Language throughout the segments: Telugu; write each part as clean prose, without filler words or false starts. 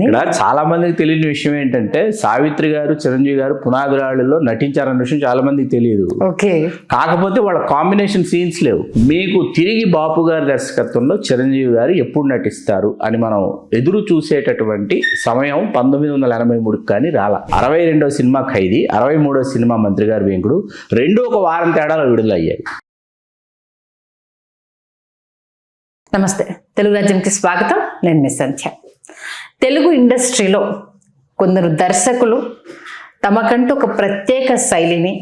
ఇక్కడ చాలా మందికి తెలియని విషయం ఏంటంటే సావిత్రి గారు చిరంజీవి గారు పునాదిరాళ్ళలో నటించారన్న విషయం చాలా మందికి తెలియదు. కాకపోతే వాళ్ళ కాంబినేషన్ సీన్స్ లేవు. మీకు తిరిగి బాపు గారి దర్శకత్వంలో చిరంజీవి గారు ఎప్పుడు నటిస్తారు అని మనం ఎదురు చూసేటటువంటి సమయం 1983 కానీ రాల. 62వ సినిమా ఖైదీ, 63వ సినిమా మంత్రి గారు వెంకుడు రెండు ఒక వారం తేడాలో విడుదలయ్యాయి. నమస్తే, తెలుగు రాజ్యంకి స్వాగతం. నేను మీ సంధ్య. తెలుగు ఇండస్ట్రీలో కొందరు దర్శకులు తమకంటూ ఒక ప్రత్యేక శైలిని,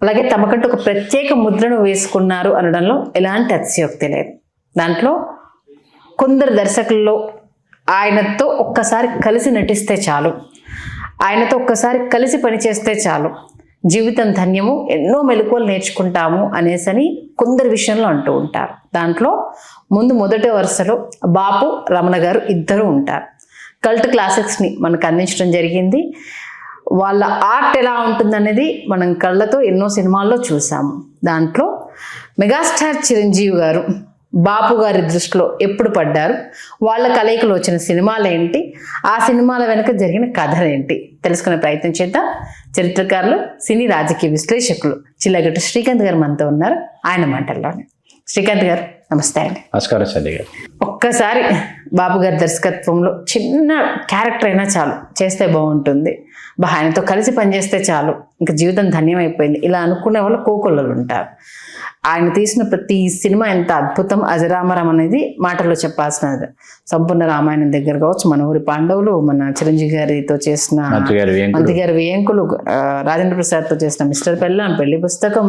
అలాగే తమకంటూ ఒక ప్రత్యేక ముద్రను వేసుకున్నారు అనడంలో ఎలాంటి అతిశయోక్తి లేదు. దాంట్లో కొందరు దర్శకుల్లో ఆయనతో ఒక్కసారి కలిసి నటిస్తే చాలు, ఆయనతో ఒక్కసారి కలిసి పనిచేస్తే చాలు, జీవితం ధన్యము, ఎన్నో మెలకువలు నేర్చుకుంటాము అనేసని కొందరు విషయంలో అంటూ ఉంటారు. దాంట్లో మొదటి వరుసలో బాపు, రమణ గారు ఇద్దరు ఉంటారు. కల్ట్ క్లాసిక్స్ని మనకు అందించడం జరిగింది. వాళ్ళ ఆర్ట్ ఎలా ఉంటుందనేది మనం కళ్ళతో ఎన్నో సినిమాల్లో చూసాము. దాంట్లో మెగాస్టార్ చిరంజీవి గారు బాపు గారి దృష్టిలో ఎప్పుడు పడ్డారు, వాళ్ళ కలయికలు వచ్చిన సినిమాలు ఏంటి, ఆ సినిమాల వెనుక జరిగిన కథలేంటి తెలుసుకునే ప్రయత్నం చేద్దాం. చరిత్రకారులు, సినీ రాజకీయ విశ్లేషకులు చిల్లగట్టు శ్రీకాంత్ గారు మనతో ఉన్నారు. ఆయన మాటల్లోనే. శ్రీకాంత్ గారు నమస్తే అండి. నమస్కారం సంధ్య గారు. ఒక్కసారి బాపు గారి దర్శకత్వంలో చిన్న క్యారెక్టర్ అయినా చాలు, చేస్తే బాగుంటుంది, ఆయనతో కలిసి పనిచేస్తే చాలు, ఇంకా జీవితం ధన్యమైపోయింది, ఇలా అనుకునే వాళ్ళు కోకొల్లలు ఉంటారు. ఆయన తీసిన ప్రతి సినిమా ఎంత అద్భుతం, అజరామరం అనేది మాటల్లో చెప్పాల్సినది. సంపూర్ణ రామాయణం దగ్గర కావచ్చు, మన ఊరి పాండవులు, మన చిరంజీవి గారితో చేసిన మంత్రి గారి వేయంకులు, రాజేంద్ర ప్రసాద్తో చేసిన మిస్టర్ పెళ్ళాం, పెళ్లి పుస్తకం,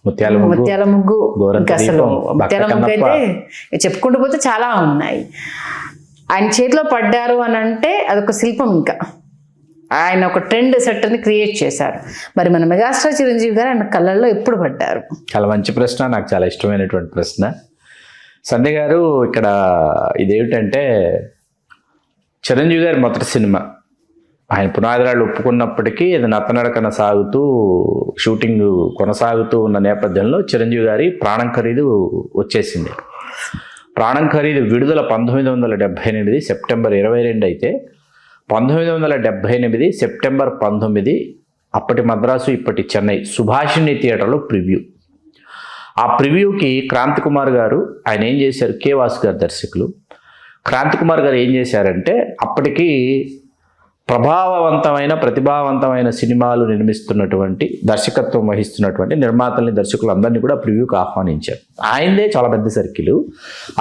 ముత్యాల ముగ్గు, ఇంకా అసలు ముత్యాల ముగ్గు అయితే చెప్పుకుంటూ పోతే చాలా ఉన్నాయి. ఆయన చేతిలో పడ్డారు అని అంటే అదొక శిల్పం. ఇంకా ఆయన ఒక ట్రెండ్ సెట్టర్ని క్రియేట్ చేశారు. మరి మన మెగాస్టార్ చిరంజీవి గారు ఆయన కళ్ళల్లో ఎప్పుడు పడ్డారు? చాలా మంచి ప్రశ్న, నాకు చాలా ఇష్టమైనటువంటి ప్రశ్న. సంధ్య గారు, ఇక్కడ ఇదేమిటంటే చిరంజీవి గారి మొదటి సినిమా ఆయన పునాదిరాళ్ళు ఒప్పుకున్నప్పటికీ అది నత్తనడకన సాగుతూ షూటింగ్ కొనసాగుతూ ఉన్న నేపథ్యంలో చిరంజీవి గారి ప్రాణం ఖరీదు వచ్చేసింది. ప్రాణం ఖరీదు విడుదల 1978 సెప్టెంబర్ 22 అయితే 1978 సెప్టెంబర్ 19 అప్పటి మద్రాసు ఇప్పటి చెన్నై సుభాషిణి థియేటర్లో ప్రివ్యూ. ఆ ప్రివ్యూకి క్రాంతి కుమార్ గారు ఆయన ఏం చేశారు, కే వాసు గారు దర్శకులు. క్రాంతి కుమార్ గారు ఏం చేశారంటే అప్పటికి ప్రతిభావంతమైన సినిమాలు నిర్మిస్తున్నటువంటి, దర్శకత్వం వహిస్తున్నటువంటి నిర్మాతల్ని, దర్శకులు అందరినీ కూడా ప్రివ్యూకి ఆహ్వానించారు. ఆయనదే చాలా పెద్ద సర్కిల్.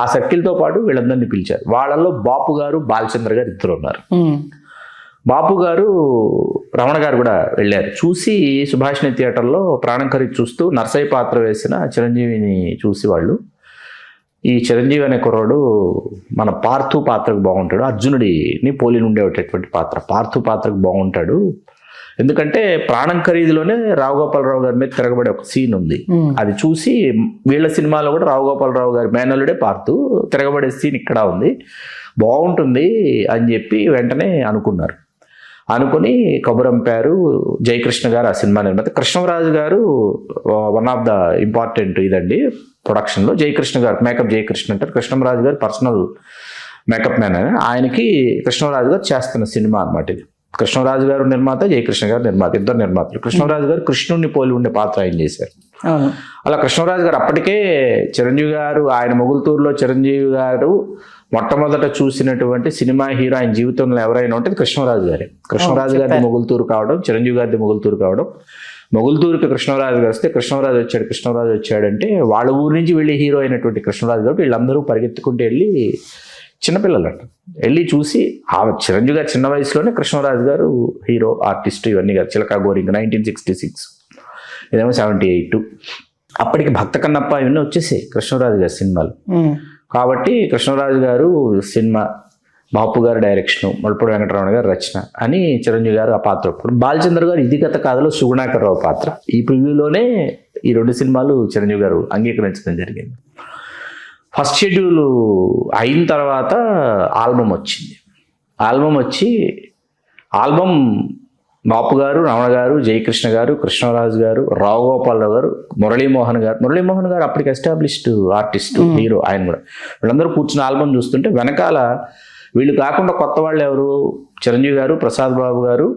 ఆ సర్కిల్తో పాటు వీళ్ళందరినీ పిలిచారు. వాళ్ళల్లో బాపు గారు, బాలచంద్ర గారు ఇద్దరు ఉన్నారు. బాపు గారు, రమణ గారు కూడా వెళ్ళారు. చూసి సుభాషిణి థియేటర్లో ప్రాణం ఖరీదు చూస్తూ నర్సయ్య పాత్ర వేసిన చిరంజీవిని చూసి వాళ్ళు, ఈ చిరంజీవి అనే కుర్రాడు మన పార్థు పాత్రకు బాగుంటాడు, అర్జునుడిని పోలి ఉండేటటువంటి పాత్ర, పార్థు పాత్రకు బాగుంటాడు. ఎందుకంటే ప్రాణం ఖరీదులోనే రావు గోపాలరావు గారి మీద తిరగబడే ఒక సీన్ ఉంది. అది చూసి వీళ్ళ సినిమాలో కూడా రావు గోపాలరావు గారి మేనల్లుడే పార్థు, తిరగబడే సీన్ ఇక్కడ ఉంది, బాగుంటుంది అని చెప్పి వెంటనే అనుకున్నారు. అనుకుని కబురంపారు. జయకృష్ణ గారు ఆ సినిమా నిర్మాత. కృష్ణరాజు గారు వన్ ఆఫ్ ద ఇంపార్టెంట్ ఇదండి ప్రొడక్షన్లో. జయకృష్ణ గారు, మేకప్ జయకృష్ణ అంటారు, కృష్ణరాజు గారు పర్సనల్ మేకప్ మ్యాన్ అని. ఆయనకి కృష్ణరాజు గారు చేస్తున్న సినిమా అనమాట ఇది. కృష్ణరాజు గారు నిర్మాత, జయకృష్ణ గారు నిర్మాత, ఇద్దరు నిర్మాతలు. కృష్ణరాజు గారు కృష్ణుడిని పోలి ఉండే పాత్ర ఆయన చేశారు. అలా కృష్ణరాజు గారు అప్పటికే చిరంజీవి గారు, ఆయన మొగుల్తూరులో చిరంజీవి గారు మొట్టమొదట చూసినటువంటి సినిమా హీరో ఆయన జీవితంలో ఎవరైనా ఉంటే కృష్ణరాజు గారే. కృష్ణరాజు గారిది మొగుల్తూరు కావడం, చిరంజీవి గారిది మొగుల్తూరు కావడం, మొగుల్తూరుకి కృష్ణరాజు గారు వస్తే కృష్ణరాజు వచ్చాడంటే వాళ్ళ ఊరి నుంచి వెళ్ళి హీరో అయినటువంటి కృష్ణరాజు గారు వీళ్ళందరూ పరిగెత్తుకుంటూ వెళ్ళి, చిన్నపిల్లలు అంట, వెళ్ళి చూసి ఆ చిరంజీవి గారు చిన్న వయసులోనే కృష్ణరాజు గారు హీరో, ఆర్టిస్ట్, ఇవన్నీ గారు. చిలకా గోరింగ్ 1966, ఇదేమో 78. అప్పటికి భక్త కన్నప్ప ఇవన్నీ వచ్చేసాయి కృష్ణరాజు గారి సినిమాలు. కాబట్టి కృష్ణరాజు గారు సినిమా, బాపు గారు డైరెక్షను, మల్పూడి వెంకటరమణ గారు రచన అని చిరంజీవి గారు ఆ పాత్ర. బాలచంద్ర గారు ఇది గత కథలో సుగుణాకర్రావు పాత్ర. ఈ ప్రివ్యూలోనే ఈ రెండు సినిమాలు చిరంజీవి గారు అంగీకరించడం జరిగింది. ఫస్ట్ షెడ్యూల్ అయిన తర్వాత ఆల్బమ్ వచ్చింది. ఆల్బమ్ బాపు గారు, రమణ గారు, జయకృష్ణ గారు, కృష్ణరాజు గారు, రావు గోపాలరావు గారు, మురళీమోహన్ గారు అప్పటికి ఎస్టాబ్లిష్డ్ ఆర్టిస్ట్, హీరో. ఆయన కూడా వీళ్ళందరూ కూర్చున్న ఆల్బమ్ చూస్తుంటే వెనకాల వీళ్ళు కాకుండా కొత్త వాళ్ళు ఎవరు? చిరంజీవి గారు, ప్రసాద్ బాబు గారు,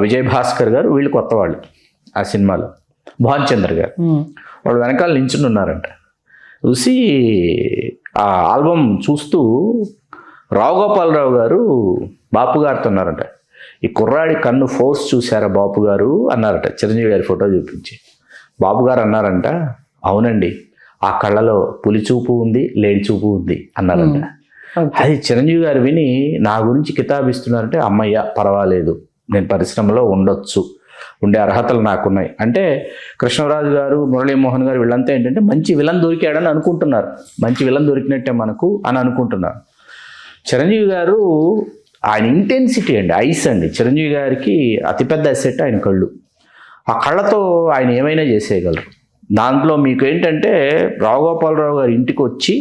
విజయ్ భాస్కర్ గారు, వీళ్ళు కొత్త వాళ్ళు ఆ సినిమాలో. భాన్ చంద్ర గారు వాళ్ళు వెనకాల నించుని ఉన్నారంట. చూసి ఆ ఆల్బమ్ చూస్తూ రావు గోపాలరావు గారు బాపు గారితో ఉన్నారంట. ఈ కుర్రాడి కన్ను ఫోర్స్ చూసారా బాపు గారు అన్నారట చిరంజీవి గారి ఫోటో చూపించి. బాపు గారు అన్నారంట, అవునండి, ఆ కళ్ళలో పులి చూపు ఉంది, లేడి చూపు ఉంది అన్నారంట. అది చిరంజీవి గారు విని నా గురించి కితాబిస్తున్నారంటే, అమ్మయ్య పర్వాలేదు, నేను పరిశ్రమలో ఉండొచ్చు, ఉండే అర్హతలు నాకున్నాయి అంటే. కృష్ణరాజు గారు, మురళీమోహన్ గారు వీళ్ళంతా ఏంటంటే మంచి విలన్ దొరికాడని అనుకుంటున్నారు, మంచి విలన్ దొరికినట్టే మనకు అని అనుకుంటున్నారు. చిరంజీవి గారు ఆయన ఇంటెన్సిటీ అండి, ఐస్ అండి. చిరంజీవి గారికి అతిపెద్ద అసెట్ ఆయన కళ్ళు. ఆ కళ్ళతో ఆయన ఏమైనా చేసేయగలరు. దాంట్లో మీకు ఏంటంటే రావు గోపాలరావు గారు ఇంటికి వచ్చి,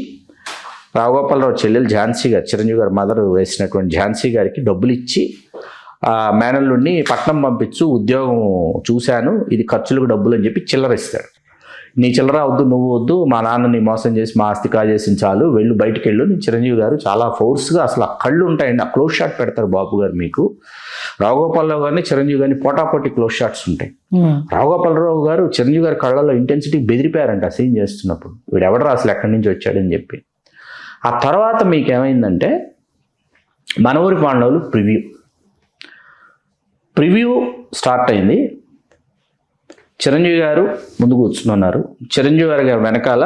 రావు గోపాలరావు చెల్లెలు ఝాన్సీ గారు, చిరంజీవి గారు మదర్ వేసినటువంటి ఝాన్సీ గారికి డబ్బులు ఇచ్చి, మేనల్లుడిని పట్నం పంపించు, ఉద్యోగం చూశాను, ఇది ఖర్చులకు డబ్బులు అని చెప్పి చిల్లర ఇస్తాడు. నీ చిల్లర వద్దు, నువ్వు వద్దు, మా నాన్నని మోసం చేసి మా ఆస్తి కాజేసి చాలు, వెళ్ళు బయటికి వెళ్ళు. చిరంజీవి గారు చాలా ఫోర్స్గా అసలు ఆ కళ్ళు ఉంటాయండి, ఆ క్లోజ్ షాట్ పెడతారు బాబు గారు మీకు. రావుగోపాలరావు గారిని చిరంజీవి గారిని పోటాపోటీ క్లోజ్ షాట్స్ ఉంటాయి. రావుగోపాలరావు గారు చిరంజీవి గారి కళ్ళలో ఇంటెన్సిటీ బెదిరిపోయారంట ఆ సీన్ చేస్తున్నప్పుడు, వీడు ఎవడరా అసలు ఎక్కడి నుంచి వచ్చాడని చెప్పి. ఆ తర్వాత మీకు ఏమైందంటే మన ఊరి పాండవులు ప్రివ్యూ స్టార్ట్ అయింది. చిరంజీవి గారు ముందు కూర్చున్నారు. చిరంజీవి గారి వెనకాల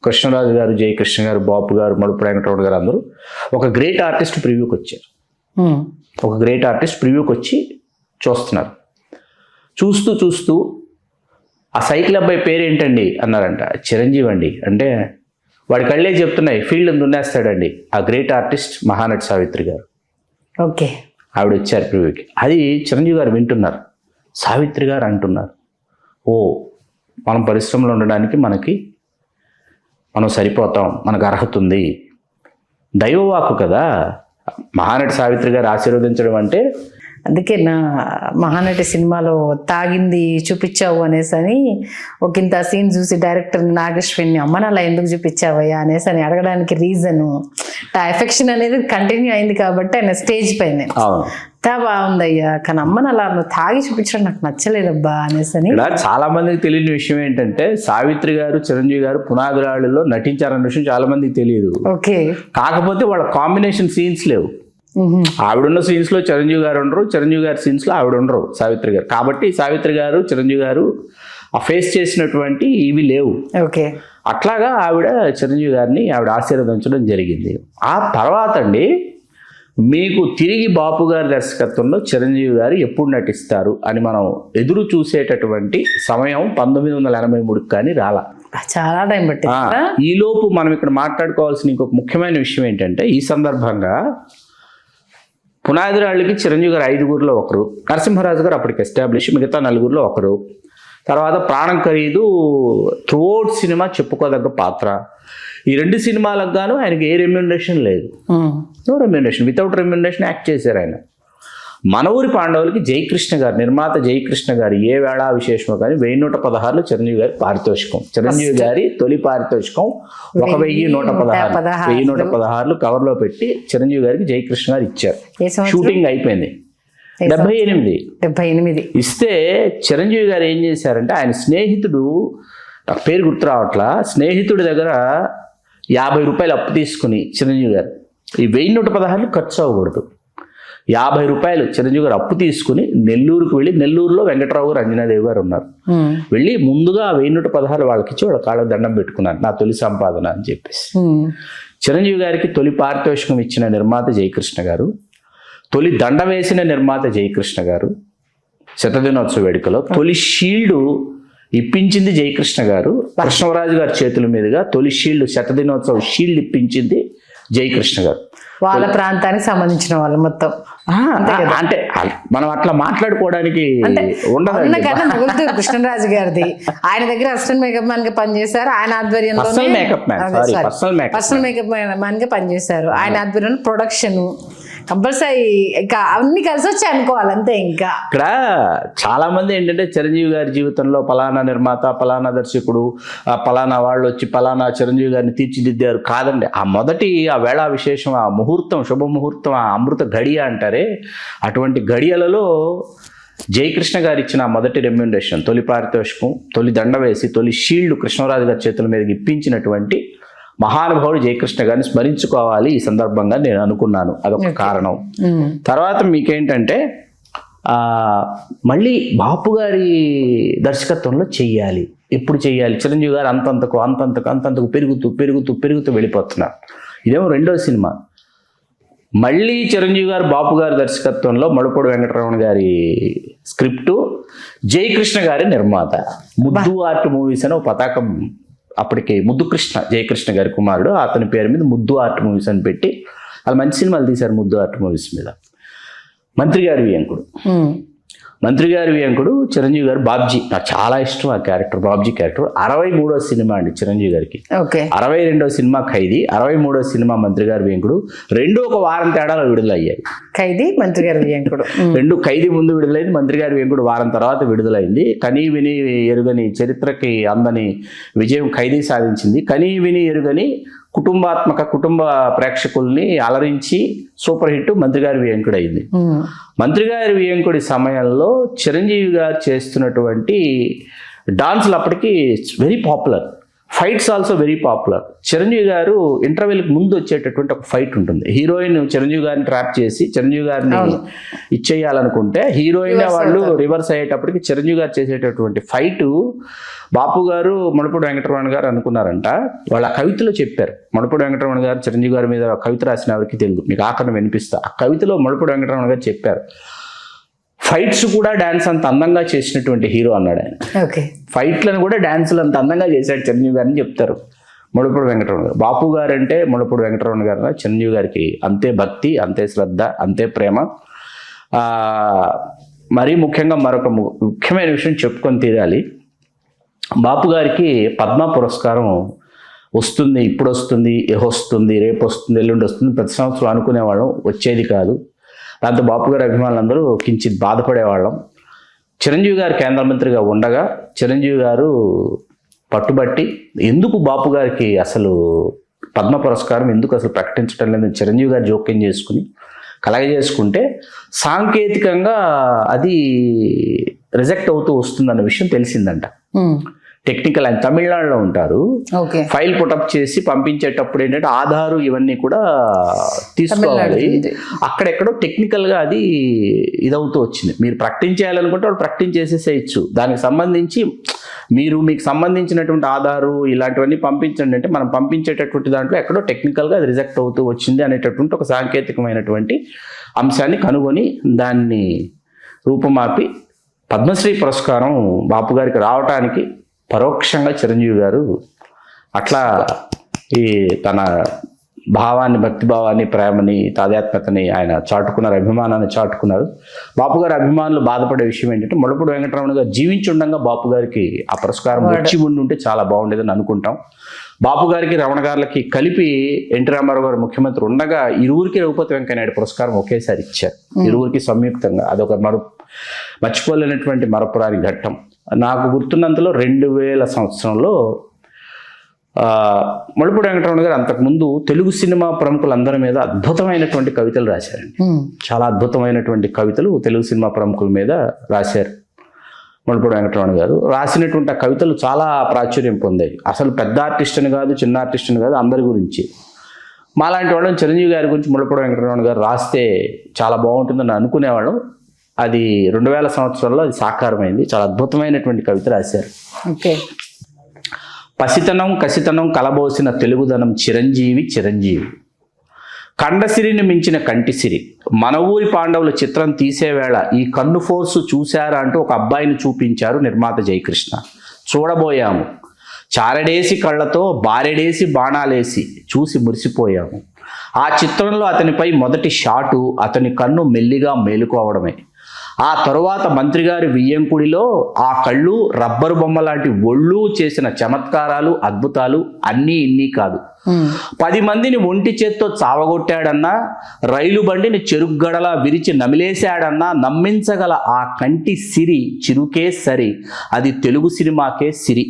కృష్ణరాజు గారు, జయకృష్ణ గారు, బాపు గారు, మడుపు వెంకటరమణ గారు అందరూ ఒక గ్రేట్ ఆర్టిస్ట్ ప్రివ్యూకి వచ్చారు. ఒక గ్రేట్ ఆర్టిస్ట్ ప్రివ్యూకి వచ్చి చూస్తున్నారు. చూస్తూ ఆ సైకిల్ అబ్బాయి పేరేంటండి అన్నారంట. చిరంజీవి అండి అంటే, వాడి కళ్ళే చెప్తున్నాయి, ఫీల్డ్ దున్నేస్తాడండి ఆ గ్రేట్ ఆర్టిస్ట్ మహానటి సావిత్రి గారు. ఓకే, ఆవిడ వచ్చారు ప్రివ్యూకి. అది చిరంజీవి గారు వింటున్నారు. సావిత్రి గారు అంటున్నారు, ఓ మనం పరిశ్రమలో ఉండడానికి మనం సరిపోతాం, మనకు అర్హత ఉంది. దైవవాకు కదా మహానటి సావిత్రి గారు ఆశీర్వదించడం అంటే. అందుకే నా మహానటి సినిమాలో తాగింది చూపించావు అనేసి ఒకంత సీన్ చూసి డైరెక్టర్ నాగేశ్వరిని, అమ్మ నాలా ఎందుకు చూపించావయ్యా అనేసి అని అడగడానికి రీజను ఆ ఎఫెక్షన్ అనేది కంటిన్యూ అయింది కాబట్టి ఆయన స్టేజ్ పైన బాగుందయ్యా, కానీ అమ్మని అలా నువ్వు తాగి చూపించడం నాకు నచ్చలేదబ్బా అనేసి. చాలా మందికి తెలియని విషయం ఏంటంటే సావిత్రి గారు, చిరంజీవి గారు పునాదిరాళ్ళలో నటించారన్న విషయం చాలా మందికి తెలియదు. ఓకే, కాకపోతే వాళ్ళ కాంబినేషన్ సీన్స్ లేవు. ఆవిడున్న సీన్స్ లో చిరంజీవి గారు ఉండరు, చిరంజీవి గారి సీన్స్ లో ఆవిడ ఉండరు, సావిత్రి గారు. కాబట్టి సావిత్రి గారు, చిరంజీవి గారు ఆ ఫేస్ చేసినటువంటి ఇవి లేవు. ఓకే, అట్లాగా ఆవిడ చిరంజీవి గారిని ఆవిడ ఆశీర్వదించడం జరిగింది. ఆ తర్వాత అండి మీకు తిరిగి బాపు గారి దర్శకత్వంలో చిరంజీవి గారు ఎప్పుడు నటిస్తారు అని మనం ఎదురు చూసేటటువంటి సమయం 1983 కానీ రాలా, చాలా టైం పట్టి. ఈలోపు మనం ఇక్కడ మాట్లాడుకోవాల్సిన ఇంకొక ముఖ్యమైన విషయం ఏంటంటే, ఈ సందర్భంగా పునాదిరాళ్ళకి చిరంజీవి గారు 5గురిలో ఒకరు, నరసింహరాజు గారు అప్పటికి ఎస్టాబ్లిష్, మిగతా 4గురిలో ఒకరు. తర్వాత ప్రాణం ఖరీదు త్రూఅవుట్ సినిమా చెప్పుకోదగ్గ పాత్ర. ఈ 2 సినిమాలకు గాను ఆయనకి ఏ రెమ్యూనరేషన్ లేదు, no remuneration, without remuneration act చేశారు ఆయన. మన ఊరి పాండవులకి జయకృష్ణ గారు, నిర్మాత జయకృష్ణ గారు ఏ వేళా విశేషమో కానీ 1116 చిరంజీవి గారి పారితోషికం. చిరంజీవి గారి తొలి పారితోషికం 1116 కవర్లో పెట్టి చిరంజీవి గారికి జయకృష్ణ గారు ఇచ్చారు. షూటింగ్ అయిపోయింది 78 ఇస్తే చిరంజీవి గారు ఏం చేశారంటే, ఆయన స్నేహితుడు, నాకు పేరు గుర్తు రావట్లా, స్నేహితుడి దగ్గర 50 రూపాయలు అప్పు తీసుకుని చిరంజీవి గారు, ఈ 1116 ఖర్చు అవ్వకూడదు, 50 రూపాయలు చిరంజీవి గారు అప్పు తీసుకుని నెల్లూరుకు వెళ్ళి, నెల్లూరులో వెంకటరావు గారు, అంజనాదేవి గారు ఉన్నారు, వెళ్ళి ముందుగా 1116 వాళ్ళకి ఇచ్చి వాళ్ళ కాళ్ళకు దండం పెట్టుకున్నారు, నా తొలి సంపాదన అని చెప్పేసి. చిరంజీవి గారికి తొలి పారితోషికం ఇచ్చిన నిర్మాత జయకృష్ణ గారు, తొలి దండం వేసిన నిర్మాత జయకృష్ణ గారు, శతదినోత్సవ వేడుకలో తొలి షీల్డ్ ఇప్పించింది జయకృష్ణ గారు, కృష్ణరాజు గారి చేతుల మీదుగా తొలి షీల్డ్, శతదినోత్సవ షీల్డ్ ఇప్పించింది జయకృష్ణ గారు. వాళ్ళ ప్రాంతానికి సంబంధించిన వాళ్ళు మొత్తం. అంటే మనం అట్లా మాట్లాడుకోవడానికి ఉండదు. కృష్ణరాజు గారిది ఆయన దగ్గర అసిస్టెంట్ మేకప్ మ్యాన్ గా పనిచేశారు, ఆయన ఆధ్వర్యంలో పర్సనల్ మేకప్ మ్యాన్ గా పనిచేశారు, ఆయన ఆధ్వర్యంలో ప్రొడక్షన్ కంపల్సరీ ఇంకా అన్ని కలిసి వచ్చి అనుకోవాలి అంతే. ఇంకా ఇక్కడ చాలా మంది ఏంటంటే చిరంజీవి గారి జీవితంలో పలానా నిర్మాత, పలానా దర్శకుడు, పలానా వాళ్ళు వచ్చి పలానా చిరంజీవి గారిని తీర్చిదిద్దారు. కాదండి, ఆ మొదటి ఆ వేళ విశేషం, ఆ ముహూర్తం, శుభముహూర్తం, ఆ అమృత గడియ అంటారే, అటువంటి గడియలలో జయకృష్ణ గారు ఇచ్చిన మొదటి రెమ్యూనరేషన్, తొలి పారితోషికం, తొలి దండ వేసి తొలి షీల్డ్ కృష్ణరాజు గారి చేతుల మీదకి ఇప్పించినటువంటి మహానుభావుడు జయకృష్ణ గారిని స్మరించుకోవాలి ఈ సందర్భంగా నేను అనుకున్నాను. అదొక కారణం. తర్వాత మీకేంటంటే మళ్ళీ బాపు గారి దర్శకత్వంలో చెయ్యాలి. ఎప్పుడు చెయ్యాలి? చిరంజీవి గారు అంతంతకు పెరుగుతూ వెళ్ళిపోతున్నారు. ఇదేమో రెండో సినిమా. మళ్ళీ చిరంజీవి గారు బాపు గారి దర్శకత్వంలో మడుపూడి వెంకటరమణ గారి స్క్రిప్టు, జయకృష్ణ గారి నిర్మాత. ముద్దు ఆర్ట్ మూవీస్ అని ఒక పతాకం, అప్పటికి ముద్దు కృష్ణ, జయకృష్ణ గారి కుమారుడు, అతని పేరు మీద ముద్దు ఆర్ట్ మూవీస్ అని పెట్టి అది మంచి సినిమాలు తీశారు. ముద్దు ఆర్ట్ మూవీస్ మీద మంత్రి గారి వియంకుడు చిరంజీవి గారు బాబ్జీ, నాకు చాలా ఇష్టం ఆ క్యారెక్టర్, బాబ్జీ క్యారెక్టర్. 63వ సినిమా అండి చిరంజీవి గారికి. 62వ సినిమా ఖైదీ, 63వ సినిమా మంత్రి గారి వియంకుడు. రెండు ఒక వారం తేడాలో విడుదలయ్యాయి. ఖైదీ, మంత్రి గారి వియంకుడు రెండు. ఖైదీ ముందు విడుదలైంది, మంత్రి గారి వియంకుడు వారం తర్వాత విడుదలైంది. కనీ విని ఎరుగని, చరిత్రకి అందని విజయం ఖైదీ సాధించింది. కనీ విని ఎరుగని కుటుంబ ప్రేక్షకుల్ని అలరించి సూపర్ హిట్ మంత్రి గారి వియంకుడు అయింది. మంత్రి గారి వియంకుడి సమయంలో చిరంజీవి గారు చేస్తున్నటువంటి డాన్సులు అప్పటికి very popular, fights also very popular. Chiranjeevi గారు ఇంటర్వెల్కి ముందు వచ్చేటటువంటి ఒక ఫైట్ ఉంటుంది. హీరోయిన్ చిరంజీవి గారిని ట్రాప్ చేసి చిరంజీవి గారిని ఇచ్చేయాలనుకుంటే హీరోయిన్ వాళ్ళు రివర్స్ అయ్యేటప్పటికి చిరంజీవి గారు చేసేటటువంటి ఫైటు బాపు గారు, మడుపూడి వెంకటరమణ గారు అనుకున్నారంట. వాళ్ళ కవితలో చెప్పారు. మడుపూడి వెంకటరమణ గారు చిరంజీవి గారి మీద కవిత రాసిన ఎవరికి తెలియదు, మీకు ఆఖరణ వినిపిస్తా. ఆ కవితలో మడుపూడి వెంకటరమణ గారు చెప్పారు, ఫైట్స్ కూడా డాన్స్ అంత అందంగా చేసినటువంటి హీరో అన్నాడు ఆయన. ఫైట్లను కూడా డాన్సులు అంత అందంగా చేశాడు చిరంజీవి గారిని చెప్తారు మడుపూడి వెంకటరమణ గారు. బాపు గారు అంటే మడుపూడి వెంకటరమణ గారు చిరంజీవి గారికి అంతే భక్తి, అంతే శ్రద్ధ, అంతే ప్రేమ. మరీ ముఖ్యంగా మరొక ముఖ్యమైన విషయం చెప్పుకొని తీరాలి. బాపు గారికి పద్మ పురస్కారం వస్తుంది, ఇప్పుడు వస్తుంది, వస్తుంది, రేపు వస్తుంది, ఎల్లుండి వస్తుంది, ప్రతి సంవత్సరం అనుకునేవాళ్ళం, వచ్చేది కాదు. దాంతో బాపు గారి అభిమానులందరూ కించిత్ బాధపడేవాళ్ళం. చిరంజీవి గారు కేంద్ర మంత్రిగా ఉండగా చిరంజీవి గారు పట్టుబట్టి ఎందుకు బాపు గారికి అసలు పద్మ పురస్కారం ఎందుకు అసలు ప్రకటించడం లేదని చిరంజీవి గారు జోక్యం చేసుకుని కలగజేసుకుంటే సాంకేతికంగా అది రిజెక్ట్ అవుతూ వస్తుందన్న విషయం తెలిసిందంట. టెక్నికల్, ఆయన తమిళనాడులో ఉంటారు. ఫైల్ పుటప్ చేసి పంపించేటప్పుడు ఏంటంటే ఆధారు ఇవన్నీ కూడా తీసుకోవాలి. అక్కడెక్కడో టెక్నికల్గా అది ఇదవుతూ వచ్చింది. మీరు ప్రకటించేయాలనుకుంటే వాళ్ళు ప్రకటించేసేసేయచ్చు. దానికి సంబంధించి మీకు సంబంధించినటువంటి ఆధారు ఇలాంటివన్నీ పంపించండి అంటే మనం పంపించేటటువంటి దాంట్లో ఎక్కడో టెక్నికల్గా అది రిజెక్ట్ అవుతూ వచ్చింది అనేటటువంటి ఒక సాంకేతికమైనటువంటి అంశాన్ని కనుగొని దాన్ని రూపమాపి పద్మశ్రీ పురస్కారం బాపు గారికి రావటానికి పరోక్షంగా చిరంజీవి గారు అట్లా ఈ తన భావాన్ని, భక్తిభావాన్ని, ప్రేమని, తాదాత్మ్యతని ఆయన చాటుకున్నారు, అభిమానాన్ని చాటుకున్నారు. బాపు గారి అభిమానులు బాధపడే విషయం ఏంటంటే మడుపూడి వెంకటరమణ గారు జీవించుండగా బాపు గారికి ఆ పురస్కారం వచ్చి ఉంటే చాలా బాగుండేదని అనుకుంటాం. బాపు గారికి, రమణ గారికి కలిపి ఎన్టీ రామారావు గారు ముఖ్యమంత్రి ఉండగా ఇరువురికి రఘుపతి వెంకయ్య నాయుడు పురస్కారం ఒకేసారి ఇచ్చారు, ఇరువురికి సంయుక్తంగా. అదొక మర్చిపోలేనటువంటి మరపురాని ఘట్టం. నాకు గుర్తున్నంతలో 2000 సంవత్సరంలో మడుపూడి వెంకటరమణ గారు అంతకుముందు తెలుగు సినిమా ప్రముఖులందరి మీద అద్భుతమైనటువంటి కవితలు రాశారండి. చాలా అద్భుతమైనటువంటి కవితలు తెలుగు సినిమా ప్రముఖుల మీద రాశారు మడుపూడి వెంకటరమణ గారు. రాసినటువంటి ఆ కవితలు చాలా ప్రాచుర్యం పొందాయి. అసలు పెద్ద ఆర్టిస్ట్ అని కాదు, చిన్న ఆర్టిస్ట్ అని కాదు, అందరి గురించి. మాలాంటి వాళ్ళని చిరంజీవి గారి గురించి మడుపూడి వెంకటరమణ గారు రాస్తే చాలా బాగుంటుందని అనుకునేవాళ్ళం. అది 2000 సంవత్సరంలో అది సాకారమైంది. చాలా అద్భుతమైనటువంటి కవిత రాశారు. పసితనం కసితనం కలబోసిన తెలుగుదనం చిరంజీవి కండసిరిని మించిన కంటిసిరి, మన ఊరి పాండవుల చిత్రం తీసేవేళ ఈ కన్ను ఫోర్సు చూశారా అంటూ ఒక అబ్బాయిని చూపించారు నిర్మాత జయకృష్ణ. చూడబోయాము, చారడేసి కళ్ళతో బారెడేసి బాణాలేసి చూసి మురిసిపోయాము. ఆ చిత్రంలో అతనిపై మొదటి షాటు అతని కన్ను మెల్లిగా మేలుకోవడమే. ఆ తరువాత మంత్రి గారి వియ్యంకుడిలో ఆ కళ్ళు రబ్బరు బొమ్మ లాంటి ఒళ్ళు చేసిన చమత్కారాలు అద్భుతాలు అన్నీ ఇన్ని కాదు. 10 మందిని ఒంటి చేత్తో చావగొట్టాడన్నా, రైలు బండిని చెరుగ్గడలా విరిచి నమిలేశాడన్నా నమ్మించగల ఆ కంటి సిరి చిరుకే సరి, అది తెలుగు సినిమాకే సిరి.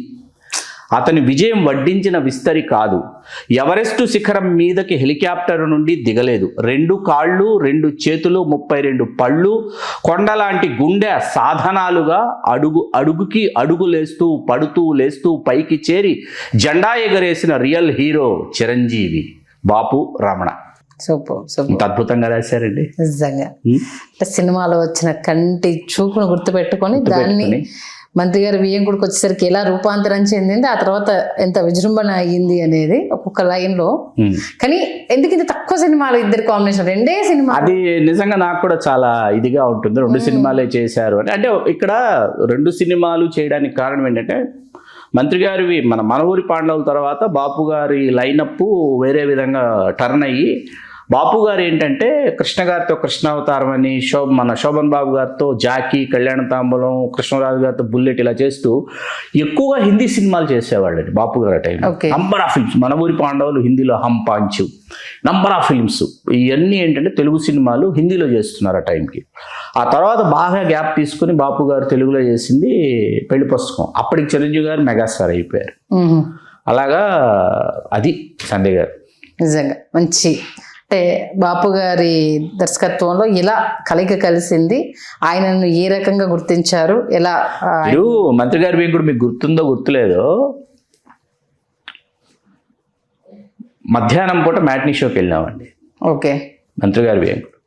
అతని విజయం వడ్డించిన విస్తరి కాదు. ఎవరెస్టు శిఖరం మీదకి హెలికాప్టర్ నుండి దిగలేదు. 2 కాళ్ళు 2 చేతులు 32 పళ్ళు కొండలాంటి గుండె సాధనాలుగా అడుగుకి అడుగులేస్తూ పడుతూ లేస్తూ పైకి చేరి జెండా ఎగరేసిన రియల్ హీరో చిరంజీవి బాపు రమణ. సూపర్ సూపర్, ఇంత అద్భుతంగా రాశారండి నిజంగా. అంటే సినిమాలో వచ్చిన కంటి చూపును గుర్తుపెట్టుకొని దాన్ని మంత్రి గారి వియ్యంకుడికి వచ్చేసరికి ఎలా రూపాంతరం చెందింది, ఆ తర్వాత ఎంత విజృంభణ అయ్యింది అనేది ఒక్కొక్క లైన్ లో. కానీ ఎందుకు ఇంత తక్కువ సినిమాలు ఇద్దరు కాంబినేషన్, 2 సినిమా? అది నిజంగా నాకు కూడా చాలా ఇదిగా ఉంటుంది. 2 సినిమాలే చేశారు అని. అంటే ఇక్కడ 2 సినిమాలు చేయడానికి కారణం ఏంటంటే, మంత్రి గారివి మన ఊరి పాండవుల తర్వాత బాపు గారి లైనప్ వేరే విధంగా టర్న్ అయ్యి, బాపు గారు ఏంటంటే కృష్ణ గారితో కృష్ణావతారం అని, మన శోభన్ బాబు గారితో జాకీ, కళ్యాణ తాంబూలం, కృష్ణరాజు గారితో బుల్లెట్ ఇలా చేస్తూ ఎక్కువగా హిందీ సినిమాలు చేసేవాళ్ళండి బాపు గారు టైం. నంబర్ ఆఫ్ ఫిల్మ్స్, మన ఊరి పాండవులు హిందీలో హం పాంచు, నంబర్ ఆఫ్ ఫిల్మ్స్, ఇవన్నీ ఏంటంటే తెలుగు సినిమాలు హిందీలో చేస్తున్నారు ఆ టైంకి. ఆ తర్వాత బాగా గ్యాప్ తీసుకుని బాపు గారు తెలుగులో చేసింది పెళ్లి పుస్తకం. అప్పటికి చిరంజీవి గారు మెగాస్టార్ అయిపోయారు. అలాగా అది సంజయ్ గారు నిజంగా మంచి. అంటే బాపు గారి దర్శకత్వంలో ఇలా కలయిక కలిసింది, ఆయనను ఏ రకంగా గుర్తించారు, ఎలా? మంత్రి గారి వేంకుడు మీకు గుర్తుందో గుర్తులేదో, మధ్యాహ్నం పూట మ్యాట్నీ షోకి వెళ్ళామండి. ఓకే. మంత్రి గారి వేంకుడు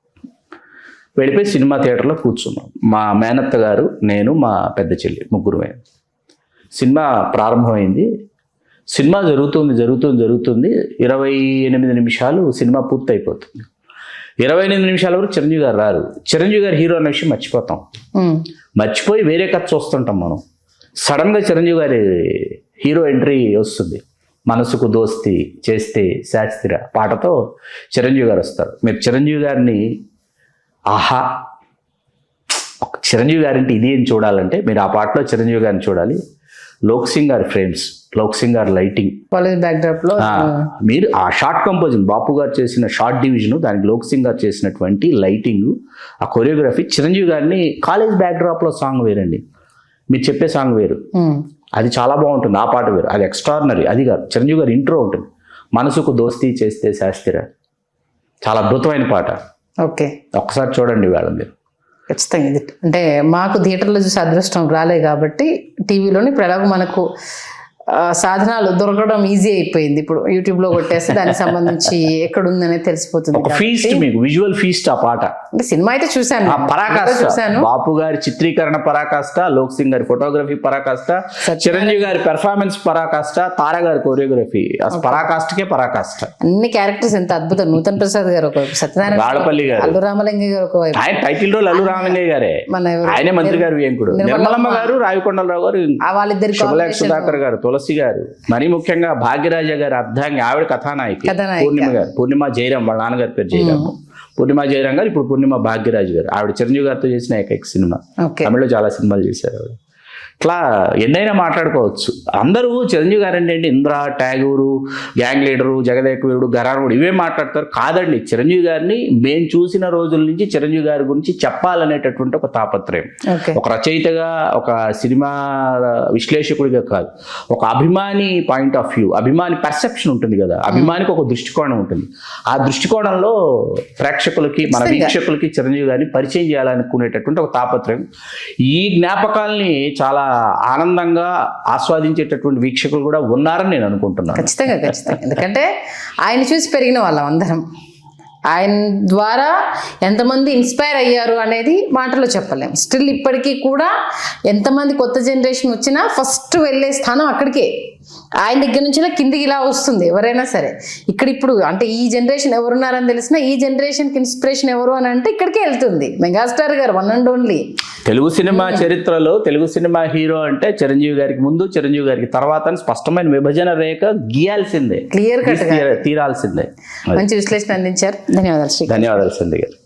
వెళ్ళిపోయి సినిమా థియేటర్లో కూర్చున్నాం. మా మేనత్త గారు, నేను, మా పెద్ద చెల్లి, ముగ్గురు. సినిమా ప్రారంభమైంది. సినిమా జరుగుతుంది 28 నిమిషాలు సినిమా పూర్తి అయిపోతుంది. 28 నిమిషాల వరకు చిరంజీవి గారు రారు. చిరంజీవి గారు హీరో అనే విషయం మర్చిపోతాం. మర్చిపోయి వేరే కథ చూస్తుంటాం మనం. సడన్గా చిరంజీవి గారి హీరో ఎంట్రీ వస్తుంది. మనసుకు దోస్తి చేస్తే శాస్త్ర పాటతో చిరంజీవి గారు వస్తారు. మీరు చిరంజీవి గారిని ఆహా, చిరంజీవి గారింటి ఇది ఏం చూడాలంటే మీరు ఆ పాటలో చిరంజీవి గారిని చూడాలి. లోక్ సింగ్ గారి ఫ్రేమ్స్, లోక్ సింగ్ గారి లైటింగ్, కాలేజ్ బ్యాక్డ్రాప్ లో మీరు ఆ షార్ట్ కంపోజింగ్, బాపు గారు చేసిన షార్ట్ డివిజన్, దానికి లోక్ సింగ్ గారు చేసినటువంటి లైటింగ్, ఆ కొరియోగ్రఫీ, చిరంజీవి గారిని కాలేజ్ బ్యాక్డ్రాప్ లో సాంగ్ వేరండి, మీరు చెప్పే సాంగ్ వేరు, అది చాలా బాగుంటుంది. ఆ పాట వేరు, అది ఎక్స్ట్రాడినరీ. అది కాదు, చిరంజీవి గారి ఇంట్రో ఉంటుంది, మనసుకు దోస్తీ చేస్తే శాస్త్ర, చాలా అద్భుతమైన పాట. ఓకే, ఒక్కసారి చూడండి వేళ మీరు. ఖచ్చితంగా ఇది అంటే మాకు థియేటర్లో చూసి అదృష్టం రాలే కాబట్టి టీవీలోని ఇప్పుడు ఎలాగో మనకు సాధనాలు దొరకడం ఈజీ అయిపోయింది. ఇప్పుడు యూట్యూబ్ లో కొట్టేస్తే దానికి సంబంధించి ఎక్కడుందనే తెలిసిపోతుంది. ఒక ఫీస్ట్, మీకు విజువల్ ఫీస్ట్. ఆ పాట అంటే సినిమా అయితే చూశాను, చూశాను. బాపు గారి చిత్రీకరణ పరాకాష్ట, లోక్ సింగ్ గారి ఫోటోగ్రఫీ పరాకాష్ట, చిరంజీవి గారి పెర్ఫార్మెన్స్ పరాకాష్ట, తారా గారి కొరియోగ్రఫీ పరాకాష్టకే పరాకాష్ట. అన్ని క్యారెక్టర్స్ ఎంత అద్భుతం. నూతన్ ప్రసాద్ గారు ఒకవైపు, సత్యనారాయణ రాళ్ళపల్లి గారు, అల్లు రామలింగయ్య గారు ఒకవైపు. ఆయన టైటిల్ రోల్ అల్లు రామలింగయ్య గారే, ఆయనే మంత్రి గారు వేంకుడు. నిర్మలమ్మ గారు, రావికొండలరావు గారు, వాళ్ళిద్దరు, శుభలేఖ సుధాకర్ గారు, తులసి గారు, మరీ ముఖ్యంగా భాగ్యరాజ గారి అర్ధాంగి, ఆవిడ కథానాయకి పూర్ణిమ గారు, పూర్ణిమ జయరాం, వాళ్ళ నాన్నగారి పేరు జయరాం, పూర్ణిమ జయరాం గారు, ఇప్పుడు పూర్ణిమ భాగ్యరాజు గారు. ఆవిడ చిరంజీవి గారితో చేసిన ఏకైక సినిమా, తమిళలో చాలా సినిమాలు చేశారు ఆవిడ. ఇట్లా ఎన్నైనా మాట్లాడుకోవచ్చు. అందరూ చిరంజీవి గారు అంటే ఇంద్ర, ట్యాగూరు, గ్యాంగ్ లీడరు, జగదేకవీరుడు, గరానుడు ఇవే మాట్లాడతారు. కాదండి, చిరంజీవి గారిని మేము చూసిన రోజుల నుంచి చిరంజీవి గారి గురించి చెప్పాలనేటటువంటి ఒక తాపత్రయం, ఒక రచయితగా, ఒక సినిమా విశ్లేషకుడిగా కాదు, ఒక అభిమాని పాయింట్ ఆఫ్ వ్యూ, అభిమాని పర్సెప్షన్ ఉంటుంది కదా, అభిమానికి ఒక దృష్టికోణం ఉంటుంది. ఆ దృష్టికోణంలో ప్రేక్షకులకి, మన వీక్షకులకి చిరంజీవి గారిని పరిచయం చేయాలనుకునేటటువంటి ఒక తాపత్రయం. ఈ జ్ఞాపకాల్ని చాలా ఆనందంగా ఆస్వాదించేటటువంటి వీక్షకులు కూడా ఉన్నారని నేను అనుకుంటున్నాను. ఖచ్చితంగా ఖచ్చితంగా. ఎందుకంటే ఆయన చూసి పెరిగిన వాళ్ళం అందరం. ఆయన ద్వారా ఎంతమంది ఇన్స్పైర్ అయ్యారు అనేది మాటలో చెప్పలేం. స్టిల్ ఇప్పటికీ కూడా ఎంతమంది కొత్త జనరేషన్ వచ్చినా ఫస్ట్ వెళ్ళే స్థానం అక్కడికే. ఆయన దగ్గర నుంచి కిందికి ఇలా వస్తుంది ఎవరైనా సరే. ఇక్కడ ఇప్పుడు అంటే ఈ జనరేషన్ ఎవరున్నారని తెలిసినా ఈ జనరేషన్కి ఇన్స్పిరేషన్ ఎవరు అని అంటే ఇక్కడికే వెళ్తుంది. మెగాస్టార్ గారు, one and only. Telugu cinema చరిత్రలో తెలుగు సినిమా హీరో అంటే చిరంజీవి గారికి ముందు, చిరంజీవి గారికి తర్వాత స్పష్టమైన విభజన రేఖ గీయాల్సిందే, క్లియర్ కట్ తీరాల్సిందే. మంచి విశ్లేషణ అందించారు. ధన్యవాదాలు. ధన్యవాదాలు సంధ్య గారు.